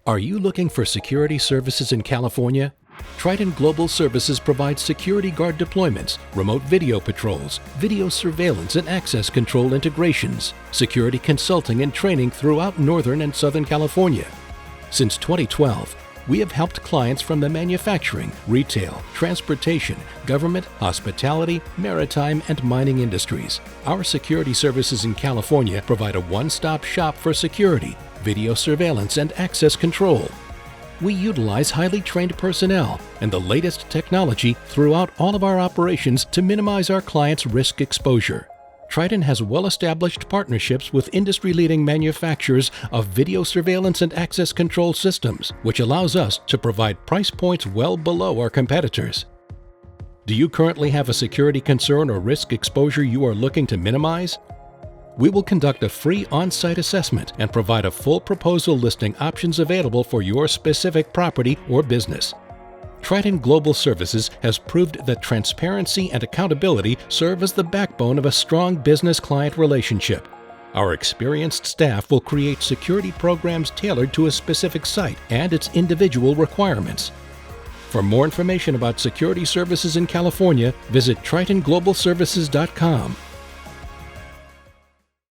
Are you looking for security services in California? Triton Global Services provides security guard deployments, remote video patrols, video surveillance and access control integrations, security consulting and training throughout Northern and Southern California. Since 2012, we have helped clients from the manufacturing, retail, transportation, government, hospitality, maritime, and mining industries. Our security services in California provide a one-stop shop for security, video surveillance, and access control. We utilize highly trained personnel and the latest technology throughout all of our operations to minimize our clients' risk exposure. Triton has well-established partnerships with industry-leading manufacturers of video surveillance and access control systems, which allows us to provide price points well below our competitors. Do you currently have a security concern or risk exposure you are looking to minimize? We will conduct a free on-site assessment and provide a full proposal listing options available for your specific property or business. Triton Global Services has proved that transparency and accountability serve as the backbone of a strong business-client relationship. Our experienced staff will create security programs tailored to a specific site and its individual requirements. For more information about security services in California, visit TritonGlobalServices.com.